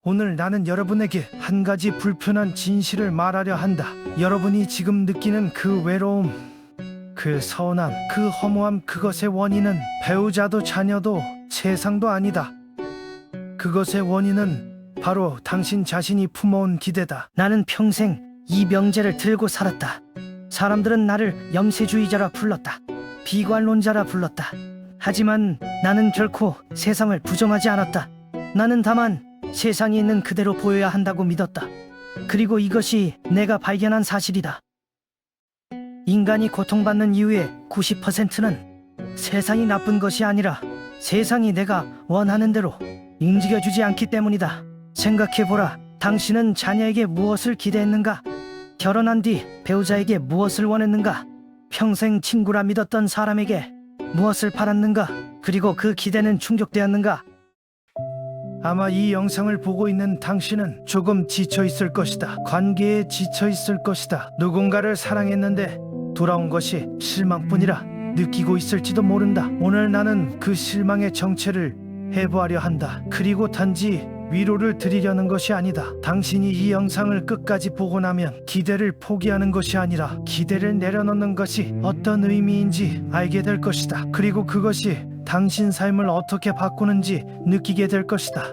오늘 나는 여러분에게 한 가지 불편한 진실을 말하려 한다. 여러분이 지금 느끼는 그 외로움, 그 서운함, 그 허무함, 그것의 원인은 배우자도 자녀도 세상도 아니다. 그것의 원인은 바로 당신 자신이 품어온 기대다. 나는 평생 이 명제를 들고 살았다. 사람들은 나를 염세주의자라 불렀다. 비관론자라 불렀다. 하지만 나는 결코 세상을 부정하지 않았다. 나는 다만 세상에 있는 그대로 보여야 한다고 믿었다. 그리고 이것이 내가 발견한 사실이다. 인간이 고통받는 이유의 90%는 세상이 나쁜 것이 아니라 세상이 내가 원하는 대로 움직여주지 않기 때문이다. 생각해보라. 당신은 자녀에게 무엇을 기대했는가? 결혼한 뒤 배우자에게 무엇을 원했는가? 평생 친구라 믿었던 사람에게 무엇을 바랐는가? 그리고 그 기대는 충족되었는가? 아마 이 영상을 보고 있는 당신은 조금 지쳐 있을 것이다. 관계에 지쳐 있을 것이다. 누군가를 사랑했는데 돌아온 것이 실망뿐이라 느끼고 있을지도 모른다. 오늘 나는 그 실망의 정체를 해부하려 한다. 그리고 단지 위로를 드리려는 것이 아니다. 당신이 이 영상을 끝까지 보고 나면 기대를 포기하는 것이 아니라 기대를 내려놓는 것이 어떤 의미인지 알게 될 것이다. 그리고 그것이 당신 삶을 어떻게 바꾸는지 느끼게 될 것이다.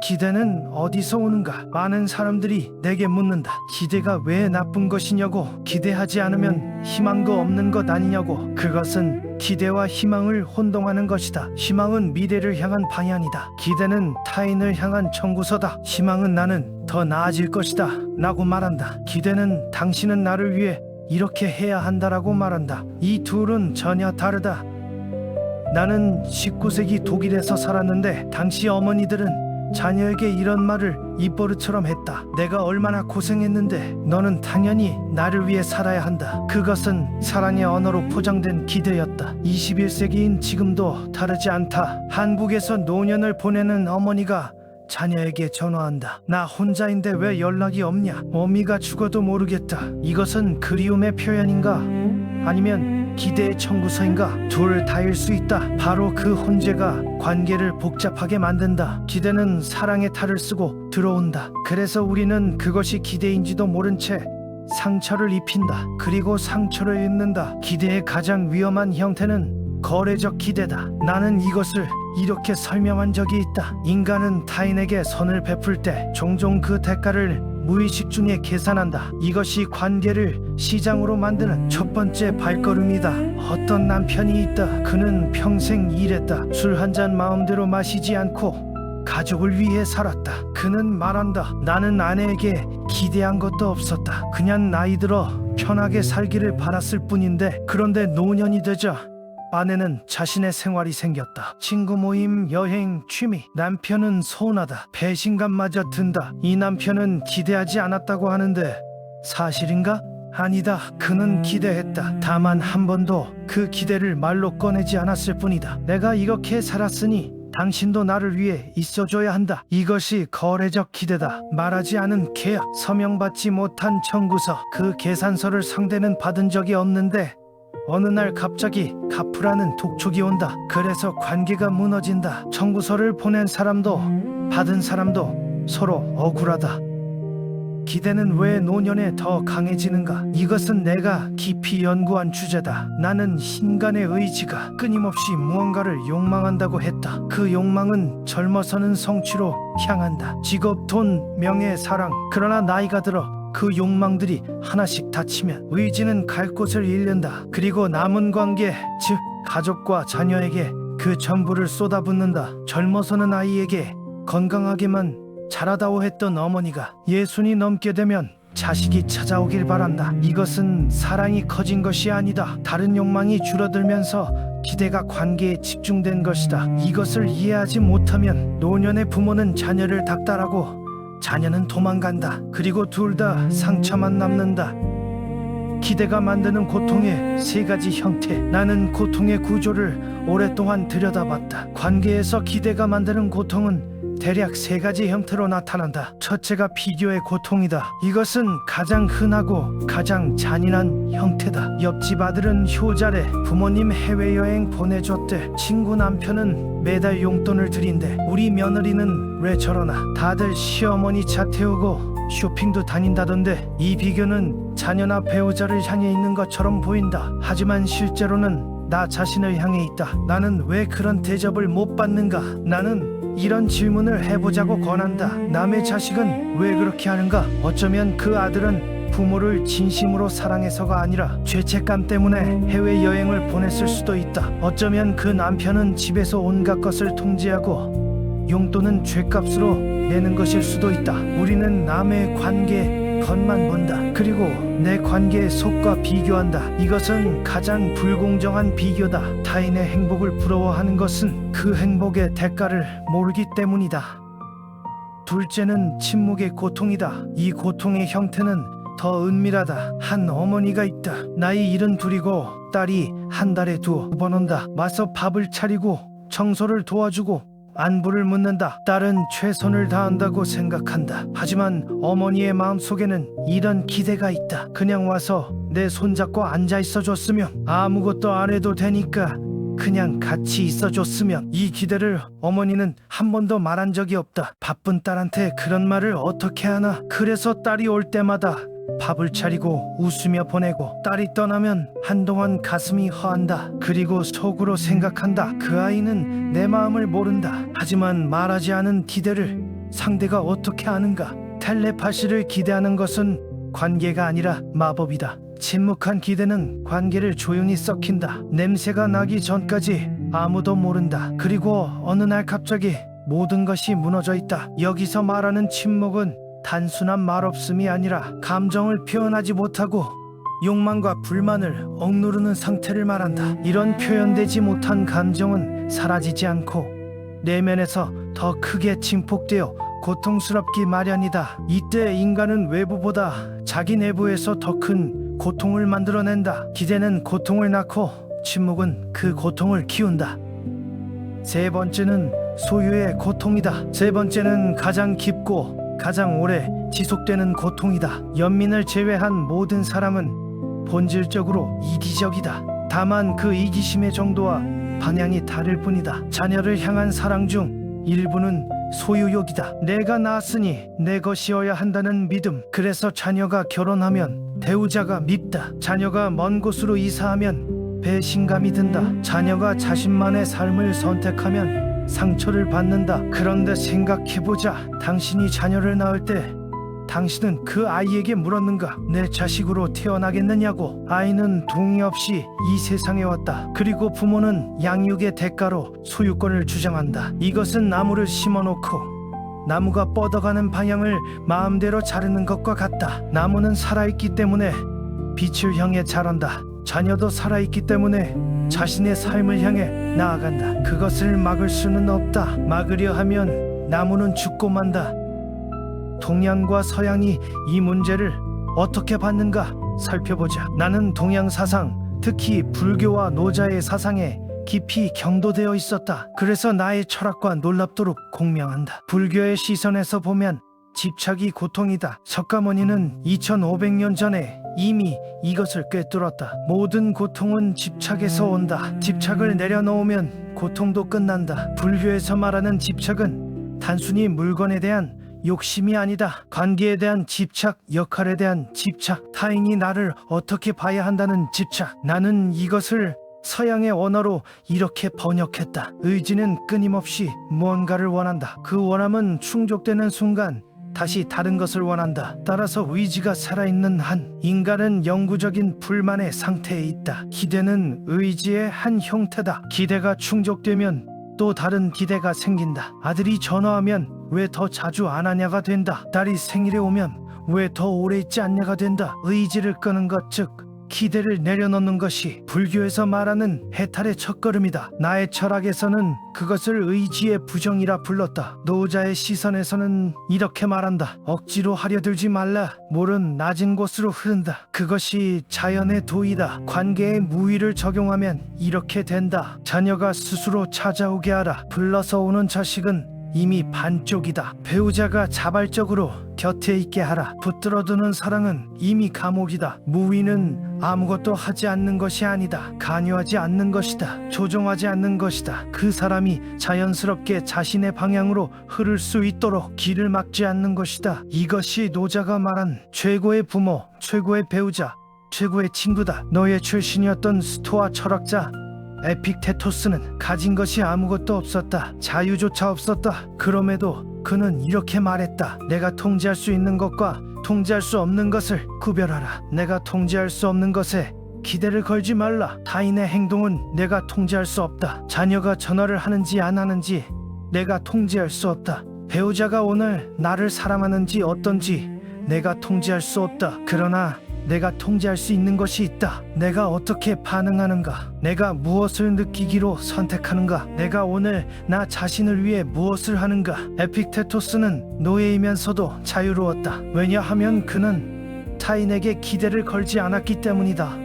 기대는 어디서 오는가? 많은 사람들이 내게 묻는다. 기대가 왜 나쁜 것이냐고. 기대하지 않으면 희망도 없는 것 아니냐고. 그것은 기대와 희망을 혼동하는 것이다. 희망은 미래를 향한 방향이다. 기대는 타인을 향한 청구서다. 희망은 나는 더 나아질 것이다 라고 말한다. 기대는 당신은 나를 위해 이렇게 해야 한다라고 말한다. 이 둘은 전혀 다르다. 나는 19세기 독일에서 살았는데 당시 어머니들은 자녀에게 이런 말을 입버릇처럼 했다. 내가 얼마나 고생했는데 너는 당연히 나를 위해 살아야 한다. 그것은 사랑의 언어로 포장된 기대였다. 21세기인 지금도 다르지 않다. 한국에서 노년을 보내는 어머니가 자녀에게 전화한다. 나 혼자인데 왜 연락이 없냐? 어미가 죽어도 모르겠다. 이것은 그리움의 표현인가? 아니면 기대의 청구서인가? 둘 다일 수 있다. 바로 그 혼재가 관계를 복잡하게 만든다. 기대는 사랑의 탈을 쓰고 들어온다. 그래서 우리는 그것이 기대인지도 모른 채 상처를 입힌다. 그리고 상처를 입는다. 기대의 가장 위험한 형태는 거래적 기대다. 나는 이것을 이렇게 설명한 적이 있다. 인간은 타인에게 선을 베풀 때 종종 그 대가를 무의식 중에 계산한다. 이것이 관계를 시장으로 만드는 첫 번째 발걸음이다. 어떤 남편이 있다. 그는 평생 일했다. 술 한 잔 마음대로 마시지 않고 가족을 위해 살았다. 그는 말한다. 나는 아내에게 기대한 것도 없었다. 그냥 나이 들어 편하게 살기를 바랐을 뿐인데, 그런데 노년이 되자 아내는 자신의 생활이 생겼다. 친구 모임, 여행, 취미. 남편은 서운하다. 배신감마저 든다. 이 남편은 기대하지 않았다고 하는데 사실인가? 아니다. 그는 기대했다. 다만 한 번도 그 기대를 말로 꺼내지 않았을 뿐이다. 내가 이렇게 살았으니 당신도 나를 위해 있어줘야 한다. 이것이 거래적 기대다. 말하지 않은 계약, 서명받지 못한 청구서. 그 계산서를 상대는 받은 적이 없는데 어느 날 갑자기 갚으라는 독촉이 온다. 그래서 관계가 무너진다. 청구서를 보낸 사람도 받은 사람도 서로 억울하다. 기대는 왜 노년에 더 강해지는가? 이것은 내가 깊이 연구한 주제다. 나는 인간의 의지가 끊임없이 무언가를 욕망한다고 했다. 그 욕망은 젊어서는 성취로 향한다. 직업, 돈, 명예, 사랑. 그러나 나이가 들어 그 욕망들이 하나씩 닫히면 의지는 갈 곳을 잃는다. 그리고 남은 관계, 즉 가족과 자녀에게 그 전부를 쏟아붓는다. 젊어서는 아이에게 건강하게만 자라다오 했던 어머니가 60이 넘게 되면 자식이 찾아오길 바란다. 이것은 사랑이 커진 것이 아니다. 다른 욕망이 줄어들면서 기대가 관계에 집중된 것이다. 이것을 이해하지 못하면 노년의 부모는 자녀를 닥달하고 자녀는 도망간다. 그리고 둘 다 상처만 남는다. 기대가 만드는 고통의 세 가지 형태. 나는 고통의 구조를 오랫동안 들여다봤다. 관계에서 기대가 만드는 고통은 대략 세 가지 형태로 나타난다. 첫째가 비교의 고통이다. 이것은 가장 흔하고 가장 잔인한 형태다. 옆집 아들은 효자래. 부모님 해외여행 보내줬대. 친구 남편은 매달 용돈을 드린대. 우리 며느리는 왜 저러나. 다들 시어머니 차 태우고 쇼핑도 다닌다던데 이 비교는 자녀나 배우자를 향해 있는 것처럼 보인다. 하지만 실제로는 나 자신을 향해 있다. 나는 왜 그런 대접을 못 받는가? 나는 이런 질문을 해보자고 권한다. 남의 자식은 왜 그렇게 하는가? 어쩌면 그 아들은 부모를 진심으로 사랑해서가 아니라 죄책감 때문에 해외여행을 보냈을 수도 있다. 어쩌면 그 남편은 집에서 온갖 것을 통제하고 용돈은 죗값으로 내는 것일 수도 있다. 우리는 남의 관계 겉만 본다. 그리고 내 관계의 속과 비교한다. 이것은 가장 불공정한 비교다. 타인의 행복을 부러워하는 것은 그 행복의 대가를 모르기 때문이다. 둘째는 침묵의 고통이다. 이 고통의 형태는 더 은밀하다. 한 어머니가 있다. 나이 72이고 딸이 한 달에 2번 온다. 와서 밥을 차리고 청소를 도와주고 안부를 묻는다. 딸은 최선을 다한다고 생각한다. 하지만 어머니의 마음속에는 이런 기대가 있다. 그냥 와서 내 손잡고 앉아 있어 줬으면, 아무것도 안 해도 되니까 그냥 같이 있어 줬으면. 이 기대를 어머니는 한 번도 말한 적이 없다. 바쁜 딸한테 그런 말을 어떻게 하나. 그래서 딸이 올 때마다 밥을 차리고 웃으며 보내고, 딸이 떠나면 한동안 가슴이 허한다. 그리고 속으로 생각한다. 그 아이는 내 마음을 모른다. 하지만 말하지 않은 기대를 상대가 어떻게 아는가? 텔레파시를 기대하는 것은 관계가 아니라 마법이다. 침묵한 기대는 관계를 조용히 썩힌다. 냄새가 나기 전까지 아무도 모른다. 그리고 어느 날 갑자기 모든 것이 무너져 있다. 여기서 말하는 침묵은 단순한 말없음이 아니라 감정을 표현하지 못하고 욕망과 불만을 억누르는 상태를 말한다. 이런 표현되지 못한 감정은 사라지지 않고 내면에서 더 크게 증폭되어 고통스럽기 마련이다. 이때 인간은 외부보다 자기 내부에서 더 큰 고통을 만들어낸다. 기대는 고통을 낳고 침묵은 그 고통을 키운다. 세 번째는 소유의 고통이다. 세 번째는 가장 깊고 가장 오래 지속되는 고통이다. 연민을 제외한 모든 사람은 본질적으로 이기적이다. 다만 그 이기심의 정도와 방향이 다를 뿐이다. 자녀를 향한 사랑 중 일부는 소유욕이다. 내가 낳았으니 내 것이어야 한다는 믿음. 그래서 자녀가 결혼하면 배우자가 밉다. 자녀가 먼 곳으로 이사하면 배신감이 든다. 자녀가 자신만의 삶을 선택하면 상처를 받는다. 그런데 생각해보자. 당신이 자녀를 낳을 때 당신은 그 아이에게 물었는가? 내 자식으로 태어나겠느냐고. 아이는 동의 없이 이 세상에 왔다. 그리고 부모는 양육의 대가로 소유권을 주장한다. 이것은 나무를 심어놓고 나무가 뻗어가는 방향을 마음대로 자르는 것과 같다. 나무는 살아있기 때문에 빛을 향해 자란다. 자녀도 살아있기 때문에 자신의 삶을 향해 나아간다. 그것을 막을 수는 없다. 막으려 하면 나무는 죽고 만다. 동양과 서양이 이 문제를 어떻게 봤는가 살펴보자. 나는 동양 사상, 특히 불교와 노자의 사상에 깊이 경도되어 있었다. 그래서 나의 철학과 놀랍도록 공명한다. 불교의 시선에서 보면 집착이 고통이다. 석가모니는 2500년 전에 이미 이것을 꿰뚫었다. 모든 고통은 집착에서 온다. 집착을 내려놓으면 고통도 끝난다. 불교에서 말하는 집착은 단순히 물건에 대한 욕심이 아니다. 관계에 대한 집착, 역할에 대한 집착, 타인이 나를 어떻게 봐야 한다는 집착. 나는 이것을 서양의 언어로 이렇게 번역했다. 의지는 끊임없이 무언가를 원한다. 그 원함은 충족되는 순간 다시 다른 것을 원한다. 따라서 의지가 살아있는 한 인간은 영구적인 불만의 상태에 있다. 기대는 의지의 한 형태다. 기대가 충족되면 또 다른 기대가 생긴다. 아들이 전화하면 왜 더 자주 안 하냐가 된다. 딸이 생일에 오면 왜 더 오래 있지 않냐가 된다. 의지를 끄는 것, 즉 기대를 내려놓는 것이 불교에서 말하는 해탈의 첫걸음이다. 나의 철학에서는 그것을 의지의 부정이라 불렀다. 노자의 시선에서는 이렇게 말한다. 억지로 하려 들지 말라. 물은 낮은 곳으로 흐른다. 그것이 자연의 도이다. 관계에 무의를 적용하면 이렇게 된다. 자녀가 스스로 찾아오게 하라. 불러서 오는 자식은 이미 반쪽이다. 배우자가 자발적으로 곁에 있게 하라. 붙들어두는 사랑은 이미 감옥이다. 무위는 아무것도 하지 않는 것이 아니다. 관여하지 않는 것이다. 조종하지 않는 것이다. 그 사람이 자연스럽게 자신의 방향으로 흐를 수 있도록 길을 막지 않는 것이다. 이것이 노자가 말한 최고의 부모, 최고의 배우자, 최고의 친구다. 너의 출신이었던 스토아 철학자 에픽테토스는 가진 것이 아무것도 없었다. 자유조차 없었다. 그럼에도 그는 이렇게 말했다. 내가 통제할 수 있는 것과 통제할 수 없는 것을 구별하라. 내가 통제할 수 없는 것에 기대를 걸지 말라. 타인의 행동은 내가 통제할 수 없다. 자녀가 전화를 하는지 안 하는지 내가 통제할 수 없다. 배우자가 오늘 나를 사랑하는지 어떤지 내가 통제할 수 없다. 그러나 내가 통제할 수 있는 것이 있다. 내가 어떻게 반응하는가? 내가 무엇을 느끼기로 선택하는가? 내가 오늘 나 자신을 위해 무엇을 하는가? 에픽테토스는 노예이면서도 자유로웠다. 왜냐하면 그는 타인에게 기대를 걸지 않았기 때문이다.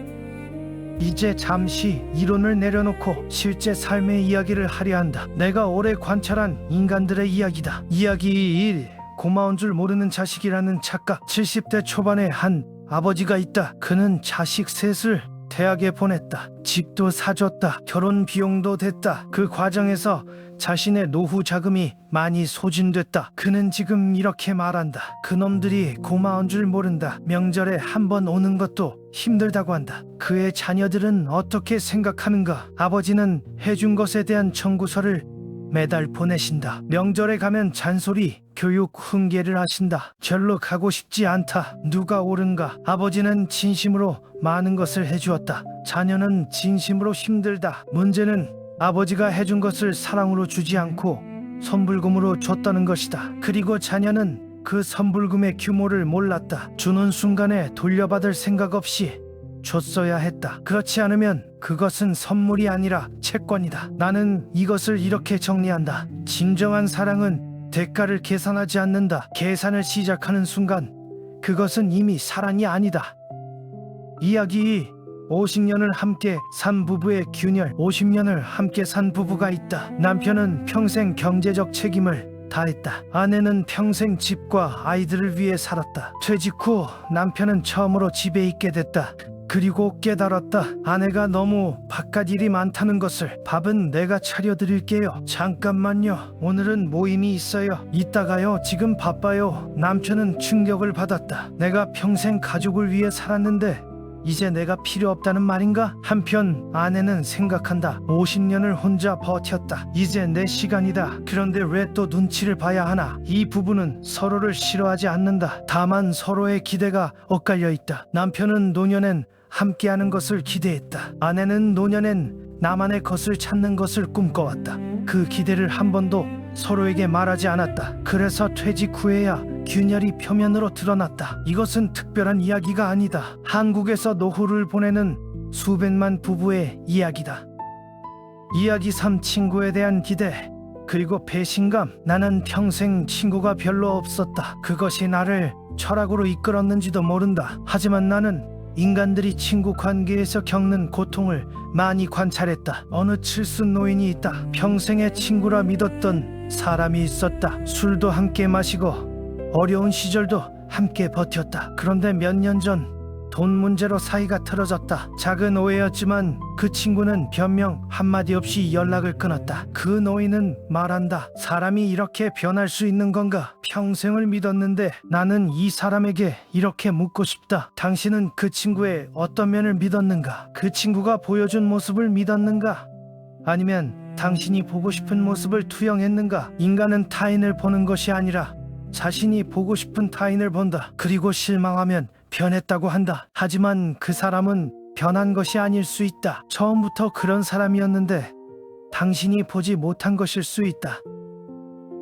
이제 잠시 이론을 내려놓고 실제 삶의 이야기를 하려 한다. 내가 오래 관찰한 인간들의 이야기다. 이야기 1. 고마운 줄 모르는 자식이라는 착각. 70대 초반의 한 아버지가 있다. 그는 자식 셋을 대학에 보냈다. 집도 사줬다. 결혼 비용도 댔다. 그 과정에서 자신의 노후 자금이 많이 소진됐다. 그는 지금 이렇게 말한다. 그놈들이 고마운 줄 모른다. 명절에 한 번 오는 것도 힘들다고 한다. 그의 자녀들은 어떻게 생각하는가? 아버지는 해준 것에 대한 청구서를 매달 보내신다. 명절에 가면 잔소리, 교육 훈계를 하신다. 절로 가고 싶지 않다. 누가 옳은가? 아버지는 진심으로 많은 것을 해주었다. 자녀는 진심으로 힘들다. 문제는 아버지가 해준 것을 사랑으로 주지 않고 선불금으로 줬다는 것이다. 그리고 자녀는 그 선불금의 규모를 몰랐다. 주는 순간에 돌려받을 생각 없이 줬어야 했다. 그렇지 않으면 그것은 선물이 아니라 채권이다. 나는 이것을 이렇게 정리한다. 진정한 사랑은 대가를 계산하지 않는다. 계산을 시작하는 순간 그것은 이미 사랑이 아니다. 이야기 50년을 함께 산 부부의 균열. 50년을 함께 산 부부가 있다. 남편은 평생 경제적 책임을 다했다. 아내는 평생 집과 아이들을 위해 살았다. 퇴직 후 남편은 처음으로 집에 있게 됐다. 그리고 깨달았다. 아내가 너무 바깥 일이 많다는 것을. 밥은 내가 차려드릴게요. 잠깐만요. 오늘은 모임이 있어요. 이따가요. 지금 바빠요. 남편은 충격을 받았다. 내가 평생 가족을 위해 살았는데 이제 내가 필요 없다는 말인가? 한편 아내는 생각한다. 50년을 혼자 버텼다. 이제 내 시간이다. 그런데 왜 또 눈치를 봐야 하나? 이 부부는 서로를 싫어하지 않는다. 다만 서로의 기대가 엇갈려 있다. 남편은 노년엔 함께하는 것을 기대했다. 아내는 노년엔 나만의 것을 찾는 것을 꿈꿔왔다. 그 기대를 한 번도 서로에게 말하지 않았다. 그래서 퇴직 후에야 균열이 표면으로 드러났다. 이것은 특별한 이야기가 아니다. 한국에서 노후를 보내는 수백만 부부의 이야기다. 이야기 3. 친구에 대한 기대 그리고 배신감. 나는 평생 친구가 별로 없었다. 그것이 나를 철학으로 이끌었는지도 모른다. 하지만 나는 인간들이 친구 관계에서 겪는 고통을 많이 관찰했다. 어느 칠순 노인이 있다. 평생의 친구라 믿었던 사람이 있었다. 술도 함께 마시고 어려운 시절도 함께 버텼다. 그런데 몇 년 전 돈 문제로 사이가 틀어졌다. 작은 오해였지만 그 친구는 변명 한마디 없이 연락을 끊었다. 그 노인은 말한다. 사람이 이렇게 변할 수 있는 건가? 평생을 믿었는데 나는 이 사람에게 이렇게 묻고 싶다. 당신은 그 친구의 어떤 면을 믿었는가? 그 친구가 보여준 모습을 믿었는가? 아니면 당신이 보고 싶은 모습을 투영했는가? 인간은 타인을 보는 것이 아니라 자신이 보고 싶은 타인을 본다. 그리고 실망하면 변했다고 한다. 하지만 그 사람은 변한 것이 아닐 수 있다. 처음부터 그런 사람이었는데 당신이 보지 못한 것일 수 있다.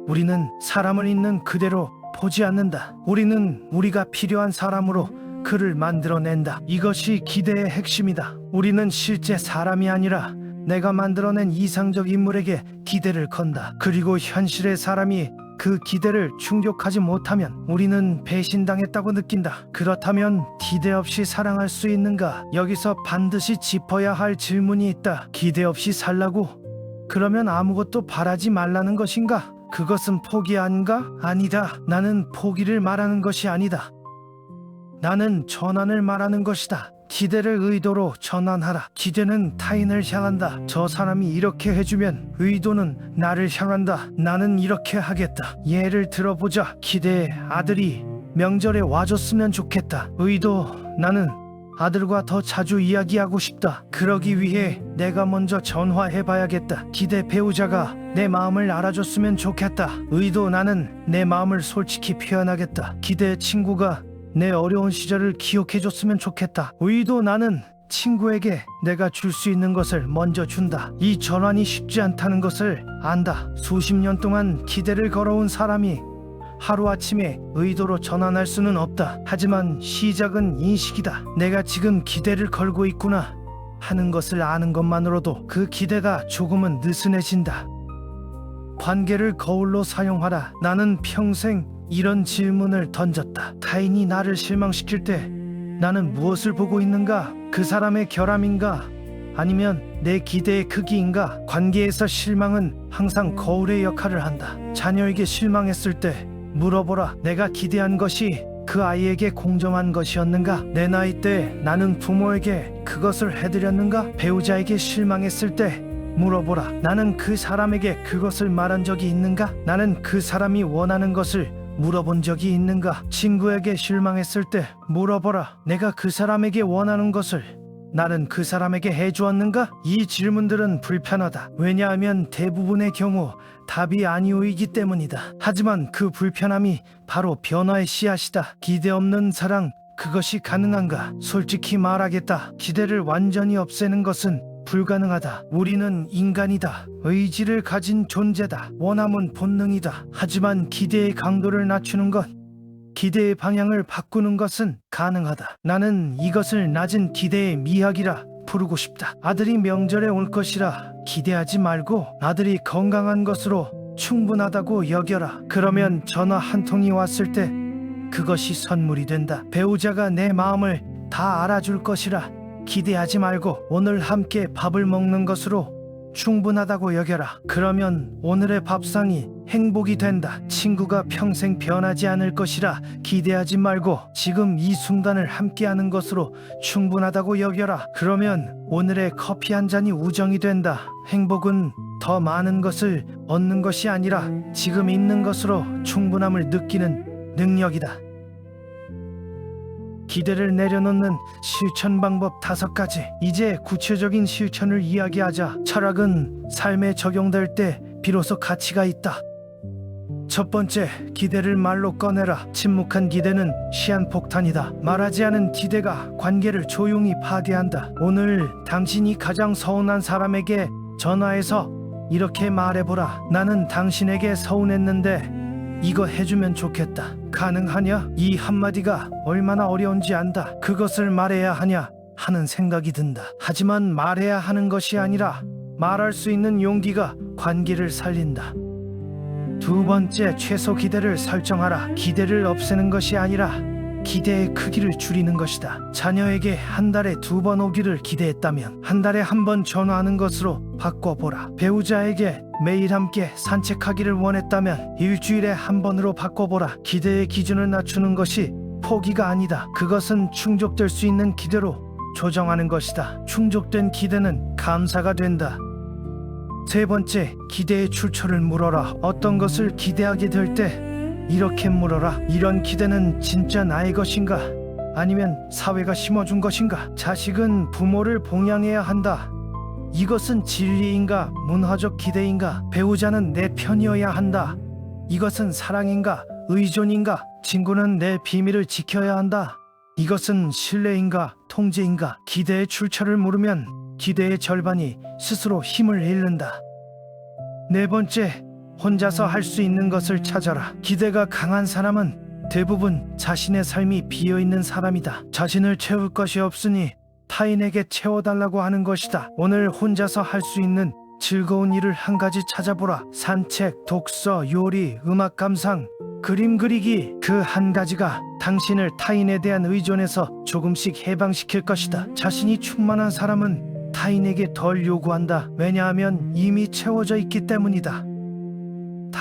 우리는 사람을 있는 그대로 보지 않는다. 우리는 우리가 필요한 사람으로 그를 만들어낸다. 이것이 기대의 핵심이다. 우리는 실제 사람이 아니라 내가 만들어낸 이상적 인물에게 기대를 건다. 그리고 현실의 사람이 그 기대를 충족하지 못하면 우리는 배신당했다고 느낀다. 그렇다면 기대 없이 사랑할 수 있는가? 여기서 반드시 짚어야 할 질문이 있다. 기대 없이 살라고? 그러면 아무것도 바라지 말라는 것인가? 그것은 포기 아닌가? 아니다. 나는 포기를 말하는 것이 아니다. 나는 전환을 말하는 것이다. 기대를 의도로 전환하라. 기대는 타인을 향한다. 저 사람이 이렇게 해주면 의도는 나를 향한다. 나는 이렇게 하겠다. 예를 들어보자. 기대에 아들이 명절에 와줬으면 좋겠다. 의도, 나는 아들과 더 자주 이야기하고 싶다. 그러기 위해 내가 먼저 전화해봐야겠다. 기대, 배우자가 내 마음을 알아줬으면 좋겠다. 의도, 나는 내 마음을 솔직히 표현하겠다. 기대, 친구가 내 어려운 시절을 기억해줬으면 좋겠다. 의도, 나는 친구에게 내가 줄 수 있는 것을 먼저 준다. 이 전환이 쉽지 않다는 것을 안다. 수십 년 동안 기대를 걸어온 사람이 하루아침에 의도로 전환할 수는 없다. 하지만 시작은 인식이다. 내가 지금 기대를 걸고 있구나 하는 것을 아는 것만으로도 그 기대가 조금은 느슨해진다. 관계를 거울로 사용하라. 나는 평생 이런 질문을 던졌다. 타인이 나를 실망시킬 때 나는 무엇을 보고 있는가? 그 사람의 결함인가? 아니면 내 기대의 크기인가? 관계에서 실망은 항상 거울의 역할을 한다. 자녀에게 실망했을 때 물어보라. 내가 기대한 것이 그 아이에게 공정한 것이었는가? 내 나이 때 나는 부모에게 그것을 해드렸는가? 배우자에게 실망했을 때 물어보라. 나는 그 사람에게 그것을 말한 적이 있는가? 나는 그 사람이 원하는 것을 물어본 적이 있는가? 친구에게 실망했을 때 물어보라. 내가 그 사람에게 원하는 것을 나는 그 사람에게 해주었는가? 이 질문들은 불편하다. 왜냐하면 대부분의 경우 답이 아니오이기 때문이다. 하지만 그 불편함이 바로 변화의 씨앗이다. 기대 없는 사랑, 그것이 가능한가? 솔직히 말하겠다. 기대를 완전히 없애는 것은 불가능하다. 우리는 인간이다. 의지를 가진 존재다. 원함은 본능이다. 하지만 기대의 강도를 낮추는 것, 기대의 방향을 바꾸는 것은 가능하다. 나는 이것을 낮은 기대의 미학이라 부르고 싶다. 아들이 명절에 올 것이라 기대하지 말고 아들이 건강한 것으로 충분하다고 여겨라. 그러면 전화 한 통이 왔을 때 그것이 선물이 된다. 배우자가 내 마음을 다 알아줄 것이라 기대하지 말고 오늘 함께 밥을 먹는 것으로 충분하다고 여겨라. 그러면 오늘의 밥상이 행복이 된다. 친구가 평생 변하지 않을 것이라 기대하지 말고 지금 이 순간을 함께하는 것으로 충분하다고 여겨라. 그러면 오늘의 커피 한 잔이 우정이 된다. 행복은 더 많은 것을 얻는 것이 아니라 지금 있는 것으로 충분함을 느끼는 능력이다. 기대를 내려놓는 실천 방법 5가지. 이제 구체적인 실천을 이야기하자. 철학은 삶에 적용될 때 비로소 가치가 있다. 첫 번째, 기대를 말로 꺼내라. 침묵한 기대는 시한폭탄이다. 말하지 않은 기대가 관계를 조용히 파괴한다. 오늘 당신이 가장 서운한 사람에게 전화해서 이렇게 말해보라. 나는 당신에게 서운했는데 이거 해주면 좋겠다. 가능하냐? 이 한마디가 얼마나 어려운지 안다. 그것을 말해야 하냐 하는 생각이 든다. 하지만 말해야 하는 것이 아니라 말할 수 있는 용기가 관계를 살린다. 두 번째, 최소 기대를 설정하라. 기대를 없애는 것이 아니라 기대의 크기를 줄이는 것이다. 자녀에게 한 달에 2번 오기를 기대했다면 한 달에 1번 전화하는 것으로 바꿔보라. 배우자에게 매일 함께 산책하기를 원했다면 일주일에 1번으로 바꿔보라. 기대의 기준을 낮추는 것이 포기가 아니다. 그것은 충족될 수 있는 기대로 조정하는 것이다. 충족된 기대는 감사가 된다. 세 번째, 기대의 출처를 물어라. 어떤 것을 기대하게 될 때 이렇게 물어라. 이런 기대는 진짜 나의 것인가? 아니면 사회가 심어준 것인가? 자식은 부모를 봉양해야 한다. 이것은 진리인가? 문화적 기대인가? 배우자는 내 편이어야 한다. 이것은 사랑인가? 의존인가? 친구는 내 비밀을 지켜야 한다. 이것은 신뢰인가? 통제인가? 기대의 출처를 물으면 기대의 절반이 스스로 힘을 잃는다. 네 번째, 혼자서 할 수 있는 것을 찾아라. 기대가 강한 사람은 대부분 자신의 삶이 비어있는 사람이다. 자신을 채울 것이 없으니 타인에게 채워달라고 하는 것이다. 오늘 혼자서 할 수 있는 즐거운 일을 한 가지 찾아보라. 산책, 독서, 요리, 음악 감상, 그림 그리기. 그 한 가지가 당신을 타인에 대한 의존에서 조금씩 해방시킬 것이다. 자신이 충만한 사람은 타인에게 덜 요구한다. 왜냐하면 이미 채워져 있기 때문이다.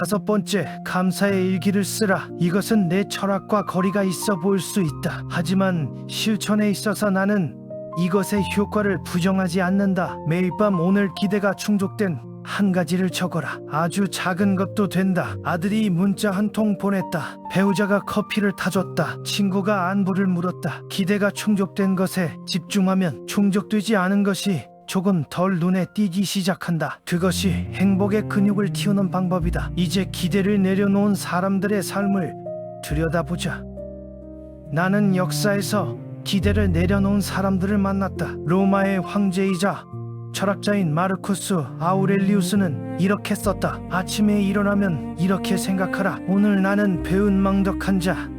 5번째, 감사의 일기를 쓰라. 이것은 내 철학과 거리가 있어 보일 수 있다. 하지만 실천에 있어서 나는 이것의 효과를 부정하지 않는다. 매일 밤 오늘 기대가 충족된 한 가지를 적어라. 아주 작은 것도 된다. 아들이 문자 한 통 보냈다. 배우자가 커피를 타줬다. 친구가 안부를 물었다. 기대가 충족된 것에 집중하면 충족되지 않은 것이 조금 덜 눈에 띄기 시작한다. 그것이 행복의 근육을 키우는 방법이다. 이제 기대를 내려놓은 사람들의 삶을 들여다보자. 나는 역사에서 기대를 내려놓은 사람들을 만났다. 로마의 황제이자 철학자인 마르쿠스 아우렐리우스는 이렇게 썼다. 아침에 일어나면 이렇게 생각하라. 오늘 나는 배은망덕한 자,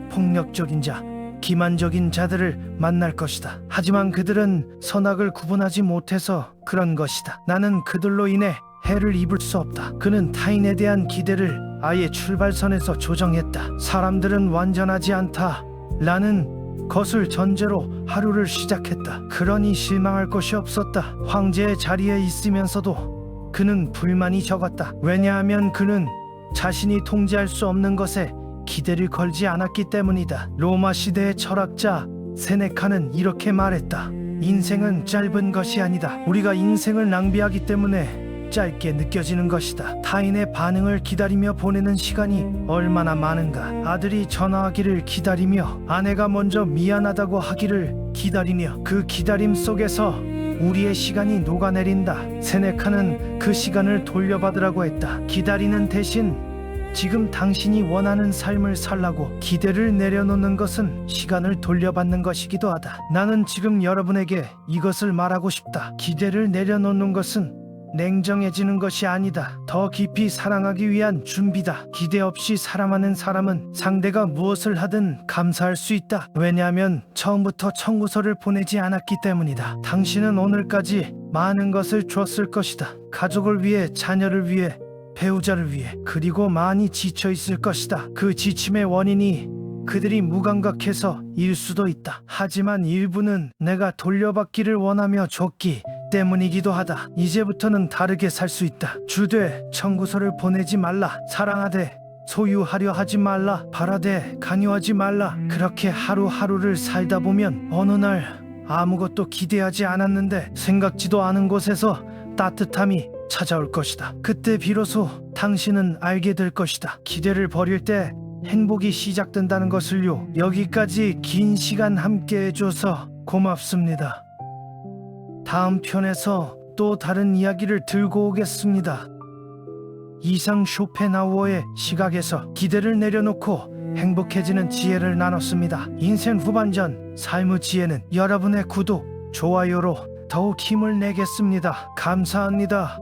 폭력적인 자, 기만적인 자들을 만날 것이다. 하지만 그들은 선악을 구분하지 못해서 그런 것이다. 나는 그들로 인해 해를 입을 수 없다. 그는 타인에 대한 기대를 아예 출발선에서 조정했다. 사람들은 완전하지 않다. 나는 것을 전제로 하루를 시작했다. 그러니 실망할 것이 없었다. 황제의 자리에 있으면서도 그는 불만이 적었다. 왜냐하면 그는 자신이 통제할 수 없는 것에 기대를 걸지 않았기 때문이다. 로마 시대의 철학자 세네카는 이렇게 말했다. 인생은 짧은 것이 아니다. 우리가 인생을 낭비하기 때문에 짧게 느껴지는 것이다. 타인의 반응을 기다리며 보내는 시간이 얼마나 많은가. 아들이 전화하기를 기다리며, 아내가 먼저 미안하다고 하기를 기다리며, 그 기다림 속에서 우리의 시간이 녹아내린다. 세네카는 그 시간을 돌려받으라고 했다. 기다리는 대신 지금 당신이 원하는 삶을 살라고. 기대를 내려놓는 것은 시간을 돌려받는 것이기도 하다. 나는 지금 여러분에게 이것을 말하고 싶다. 기대를 내려놓는 것은 냉정해지는 것이 아니다. 더 깊이 사랑하기 위한 준비다. 기대 없이 사랑하는 사람은 상대가 무엇을 하든 감사할 수 있다. 왜냐하면 처음부터 청구서를 보내지 않았기 때문이다. 당신은 오늘까지 많은 것을 줬을 것이다. 가족을 위해, 자녀를 위해, 배우자를 위해. 그리고 많이 지쳐 있을 것이다. 그 지침의 원인이 그들이 무감각해서 일 수도 있다. 하지만 일부는 내가 돌려받기를 원하며 줬기 때문이기도 하다. 이제부터는 다르게 살 수 있다. 주되 청구서를 보내지 말라. 사랑하되 소유하려 하지 말라. 바라되 강요하지 말라. 그렇게 하루하루를 살다 보면 어느 날 아무것도 기대하지 않았는데 생각지도 않은 곳에서 따뜻함이 찾아올 것이다. 그때 비로소 당신은 알게 될 것이다. 기대를 버릴 때 행복이 시작된다는 것을요. 여기까지 긴 시간 함께 해줘서 고맙습니다. 다음 편에서 또 다른 이야기를 들고 오겠습니다. 이상 쇼펜하우어의 시각에서 기대를 내려놓고 행복해지는 지혜를 나눴습니다. 인생 후반전 삶의 지혜는 여러분의 구독, 좋아요로 더욱 힘을 내겠습니다. 감사합니다.